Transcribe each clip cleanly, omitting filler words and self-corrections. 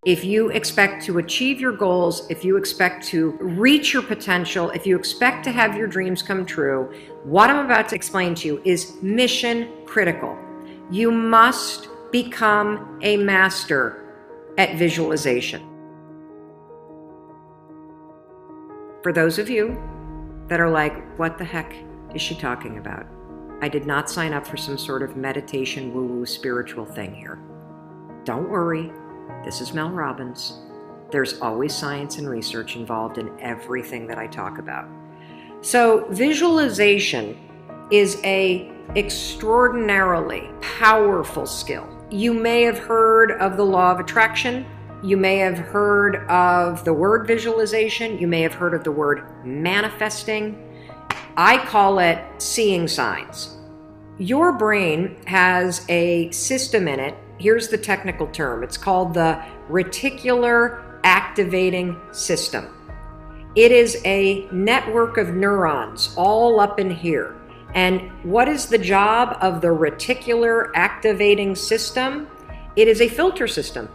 If you expect to achieve your goals, if you expect to reach your potential, if you expect to have your dreams come true, what I'm about to explain to you is mission critical. You must become a master at visualization. For those of you that are like, what the heck is she talking about? I did not sign up for some sort of meditation, woo-woo, spiritual thing here. Don't worry. This is Mel Robbins. There's always science and research involved in everything that I talk about. So visualization is an extraordinarily powerful skill. You may have heard of the law of attraction. You may have heard of the word visualization. You may have heard of the word manifesting. I call it seeing signs. Your brain has a system in it. Here's the technical term. It's called the reticular activating system. It is a network of neurons all up in here. And what is the job of the reticular activating system? It is a filter system.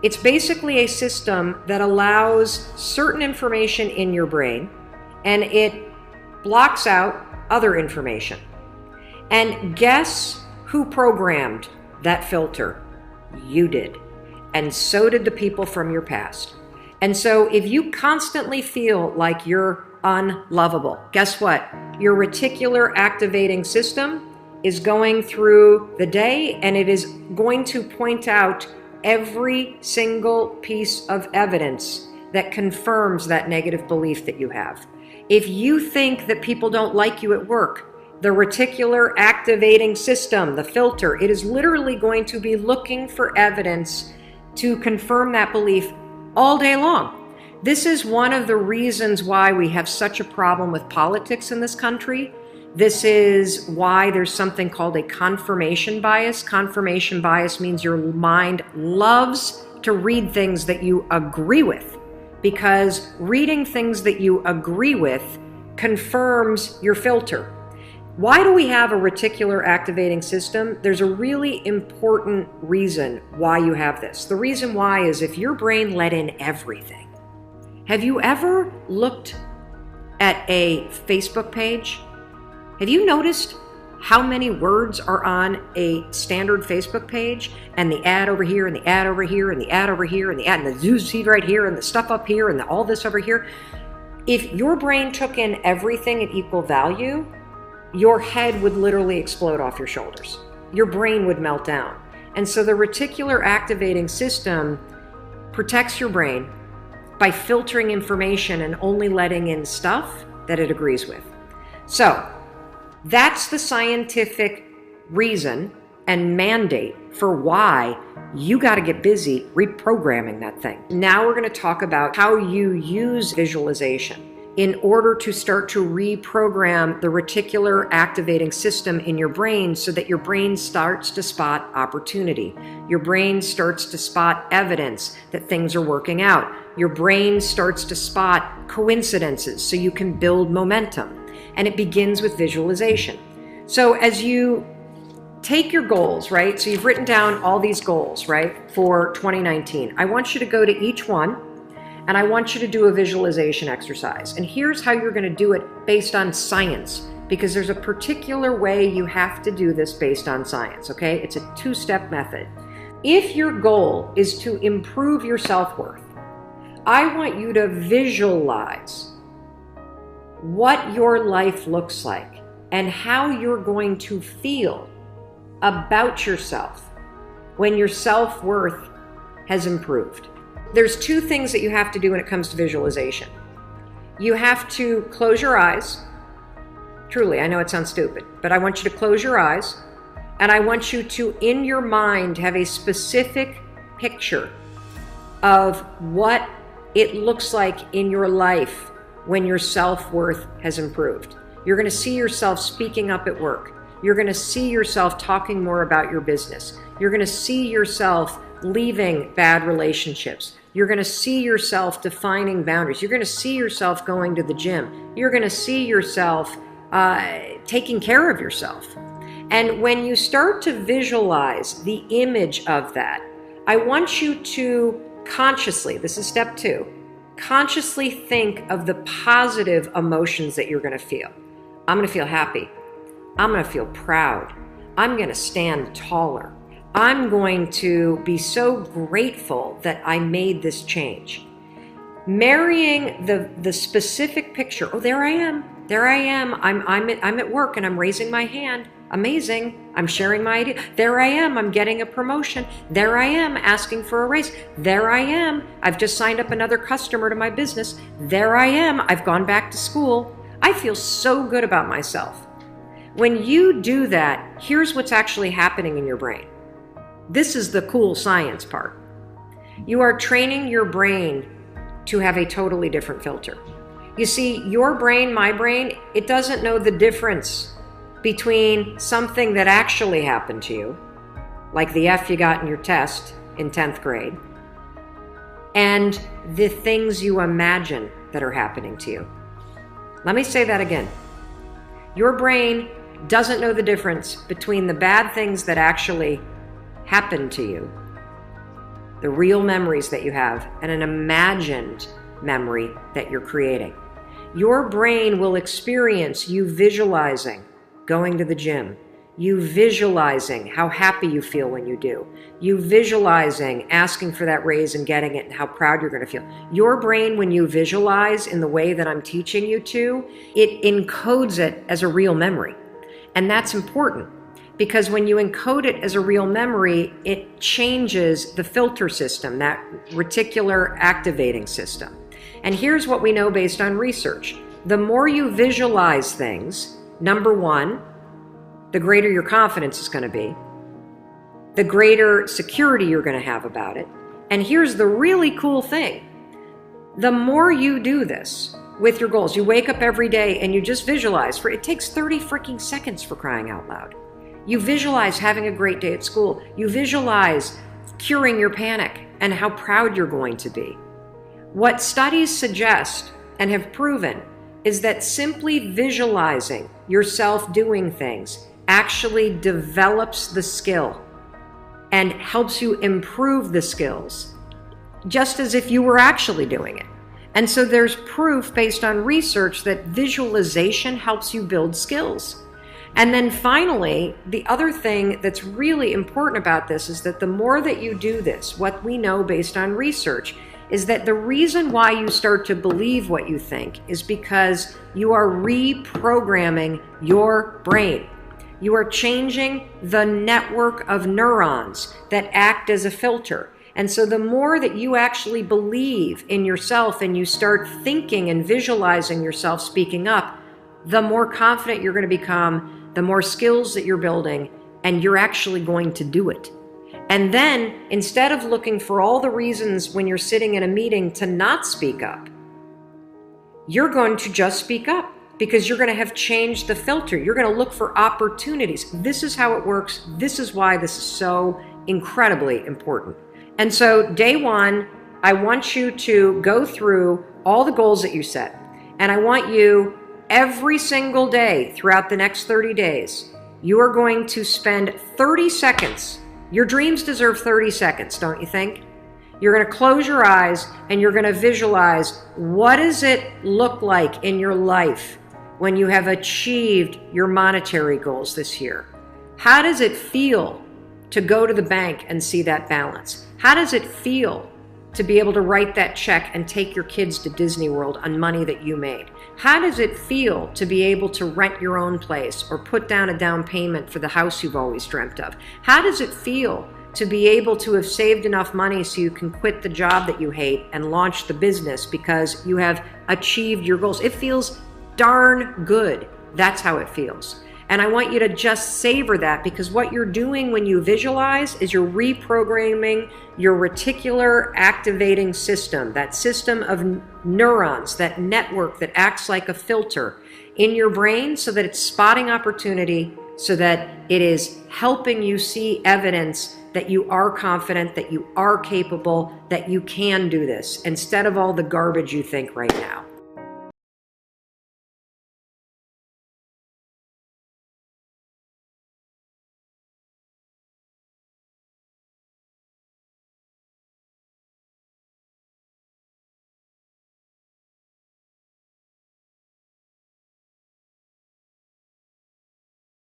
It's basically a system that allows certain information in your brain and it blocks out other information. And guess who programmed that filter? You did. And so did the people from your past. And so if you constantly feel like you're unlovable, guess what? Your reticular activating system is going through the day and it is going to point out every single piece of evidence that confirms that negative belief that you have. If you think that people don't like you at work, the reticular activating system, the filter, it is literally going to be looking for evidence to confirm that belief all day long. This is one of the reasons why we have such a problem with politics in this country. This is why there's something called a confirmation bias. Confirmation bias means your mind loves to read things that you agree with, because reading things that you agree with confirms your filter. Why do we have a reticular activating system? There's a really important reason why you have this. The reason why is if your brain let in everything. Have you ever looked at a Facebook page? Have you noticed how many words are on a standard Facebook page? And the ad over here, and the ad over here, and the ad over here, and the ad, and the news feed right here, and the stuff up here, and all this over here. If your brain took in everything at equal value, your head would literally explode off your shoulders. Your brain would melt down. And so the reticular activating system protects your brain by filtering information and only letting in stuff that it agrees with. So that's the scientific reason and mandate for why you got to get busy reprogramming that thing. Now we're going to talk about how you use visualization in order to start to reprogram the reticular activating system in your brain so that your brain starts to spot opportunity. Your brain starts to spot evidence that things are working out. Your brain starts to spot coincidences so you can build momentum. And it begins with visualization. So as you take your goals, right? So you've written down all these goals, right, for 2019. I want you to go to each one and I want you to do a visualization exercise. And here's how you're going to do it based on science, because there's a particular way you have to do this based on science, okay? It's a two-step method. If your goal is to improve your self-worth, I want you to visualize what your life looks like and how you're going to feel about yourself when your self-worth has improved. There's two things that you have to do when it comes to visualization. You have to close your eyes. Truly, I know it sounds stupid, but I want you to close your eyes and I want you to, in your mind, have a specific picture of what it looks like in your life when your self-worth has improved. You're going to see yourself speaking up at work. You're going to see yourself talking more about your business. You're going to see yourself leaving bad relationships. You're going to see yourself defining boundaries. You're going to see yourself going to the gym. You're going to see yourself taking care of yourself. And when you start to visualize the image of that, I want you to consciously, this is step 2, consciously think of the positive emotions that you're going to feel. I'm going to feel happy. I'm going to feel proud. I'm going to stand taller. I'm going to be so grateful that I made this change. Marrying the specific picture. Oh, there I am. There I am. I'm at work and I'm raising my hand. Amazing. I'm sharing my idea. There I am. I'm getting a promotion. There I am asking for a raise. There I am. I've just signed up another customer to my business. There I am. I've gone back to school. I feel so good about myself. When you do that, here's what's actually happening in your brain. This is the cool science part. You are training your brain to have a totally different filter. You see, your brain, my brain, it doesn't know the difference between something that actually happened to you, like the F you got in your test in 10th grade, and the things you imagine that are happening to you. Let me say that again. Your brain doesn't know the difference between the bad things that actually happened to you, the real memories that you have, and an imagined memory that you're creating. Your brain will experience you visualizing going to the gym, you visualizing how happy you feel when you do, you visualizing asking for that raise and getting it and how proud you're going to feel. Your brain, when you visualize in the way that I'm teaching you to, it encodes it as a real memory. And that's important because when you encode it as a real memory, it changes the filter system, that reticular activating system. And here's what we know based on research. The more you visualize things, number one, the greater your confidence is going to be, the greater security you're going to have about it. And here's the really cool thing. The more you do this with your goals, you wake up every day and you just visualize, it takes 30 freaking seconds for crying out loud. You visualize having a great day at school. You visualize curing your panic and how proud you're going to be. What studies suggest and have proven is that simply visualizing yourself doing things actually develops the skill and helps you improve the skills, just as if you were actually doing it. And so there's proof based on research that visualization helps you build skills. And then finally, the other thing that's really important about this is that the more that you do this, what we know based on research is that the reason why you start to believe what you think is because you are reprogramming your brain. You are changing the network of neurons that act as a filter. And so the more that you actually believe in yourself and you start thinking and visualizing yourself speaking up, the more confident you're going to become, the more skills that you're building, and you're actually going to do it. And then, instead of looking for all the reasons when you're sitting in a meeting to not speak up, you're going to just speak up because you're going to have changed the filter. You're going to look for opportunities. This is how it works. This is why this is so incredibly important. And so, day one, I want you to go through all the goals that you set. And I want you, every single day throughout the next 30 days, you are going to spend 30 seconds. Your dreams deserve 30 seconds, don't you think? You're going to close your eyes and you're going to visualize, what does it look like in your life when you have achieved your monetary goals this year? How does it feel to go to the bank and see that balance? How does it feel to be able to write that check and take your kids to Disney World on money that you made? How does it feel to be able to rent your own place or put down a down payment for the house you've always dreamt of? How does it feel to be able to have saved enough money so you can quit the job that you hate and launch the business because you have achieved your goals? It feels darn good. That's how it feels. And I want you to just savor that, because what you're doing when you visualize is you're reprogramming your reticular activating system, that system of neurons, that network that acts like a filter in your brain so that it's spotting opportunity, so that it is helping you see evidence that you are confident, that you are capable, that you can do this, instead of all the garbage you think right now.